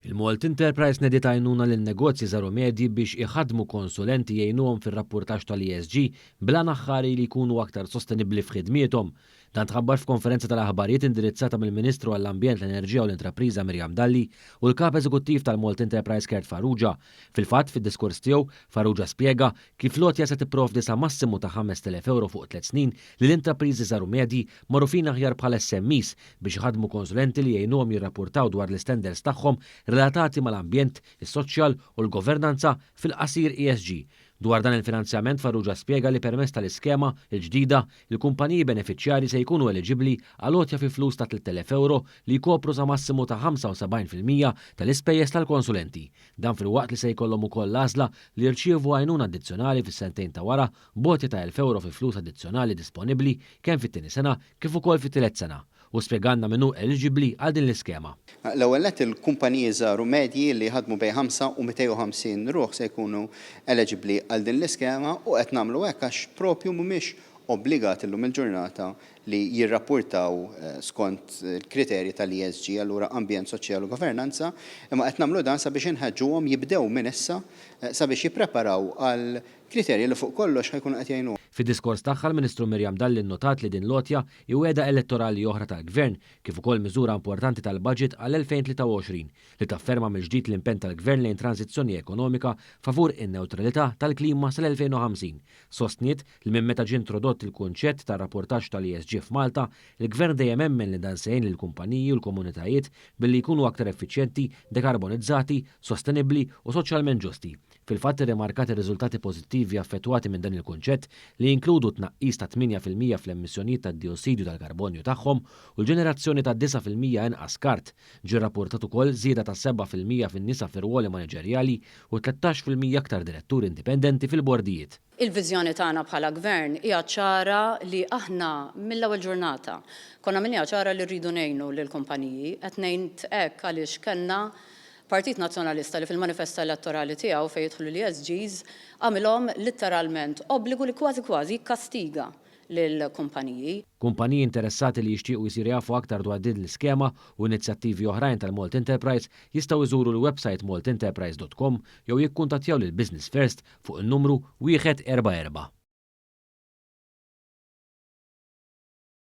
Il-Malt Enterprise nediet għajnuna lin-negozji żaru medji biex iħadmu konsulenti jgħinuhom fir-rapportaġġ tal-ESG bla aħħari li jkunu aktar sostenibbli f'ħidmietom. Dan tħabbar f'konferenza tal-aħbarijiet indirizzata mill-Ministru għall-Ambjent, l-Enerġija u l-Intrapriża Mirjam Dalli u l-Kap Eżekuttiv tal-Malt Enterprise Gert Farrugia. Fil-fatt, fid-diskors tiegħu, Farrugia spjega kif Lotja se tipprovdi sa massimu ta' 5,000 euro fuq 3 snin lill-intrapriżi żaru medji magħrufin aħjar bħala SMEs biex iħadmu konsulenti li jgħinuhom jirrapportaw dwar l-istandards tagħhom relatati mal-ambjent, is-soċjal u l-governanza fil-qasir ESG. Dwar dan il-finanzjament Farrugia spjega li permezz tal-iskema il-ġdida il-kumpaniji beneficjari se jkunu eliġibbli għal għotja fi flus ta' 3,000 euro li jkopru sa massimu ta' 75% tal-ispejjeż tal-konsulenti. Dan fil-waqt li se jkollhom ukoll l-għażla li jirċievu għajnuna addizzjonali fis-sentejn ta' wara b'għotja ta' 1,000 euro fi flus addizzjonali disponibbli kemm fit-tieni sena kif ukoll fit-tielet sena. U spjeganna minnu eligibbli għal din l-iskema. L-ewwel nett il-kumpaniji żaru medji li ħadmu bejn 5 u 250 ruħ se jkunu eligibbli għal din l-iskema u qed nagħmlu hekk għax propju mhumiex obbligati llum il-ġurnata li jirrapportaw skont il-kriterji tal-ESG, allura ambjent, soċjal u governanza, imma qed nagħmlu dan sabiex inħeġġuhom jibdew minn issa sabiex jippreparaw għal kriterji li fuq kollox ħajkunu qed jgħinu. Fid-diskors tagħha l-Ministru Mirjam Dalli nnotat li din lotja iweda elettorali oħra tal-Gvern kif ukoll miżura importanti tal-budget għal-2023 li tafferma mill-ġdid l-impenn tal-Gvern lejn tranzizzjoni ekonomika favur in-newtralità tal-klima sal-2050. Sostniet li minn meta ġie introdott il-kunċett tar-rapportaġġ tal-ESG f'Malta, il-Gvern dejjem hemmen li dan sejn lill-kumpaniji u l-komunitajiet billi jkunu aktar effiċjenti, dekarbonizzati, sostenibbli u soċjalment ġusti. Fil-fatt irrimarkat ir-riżultati pożittivi affettwati minn dan il-kunċett li jinkludu tnaqqis ta' 8% fl-emissjonijiet tad-diossidu tal-karbonju tagħhom u l-ġenerazzjoni ta' 9% inqas kart. Ġie rrapportat ukoll żieda ta' 7% fin-nisa fir-ruoli maniġerjali u 13% aktar diretturi indipendenti fil-bordijiet. Il-viżjoni tagħna bħala gvern hija ċara li aħna mill-ewwel ġurnata konna minnha ċara li rridu ngħinu lill-kumpaniji qed ngħid hekk għaliex kellna Partit Nazzjonalista li fil-manifesta elettorali tiegħu fejn jidħlu l-ESGs għamilhom letteralment obbligu li kważi kastiga lill-kumpaniji. Kumpaniji interessati li jixtiequ jsir jafu aktar dwar din l-iskema u inizjattivi oħrajn tal-Malt Enterprise jistgħu jżuru l-website maltenterprise.com jew jikkuntattjaw lil Business First fuq il-numru 144.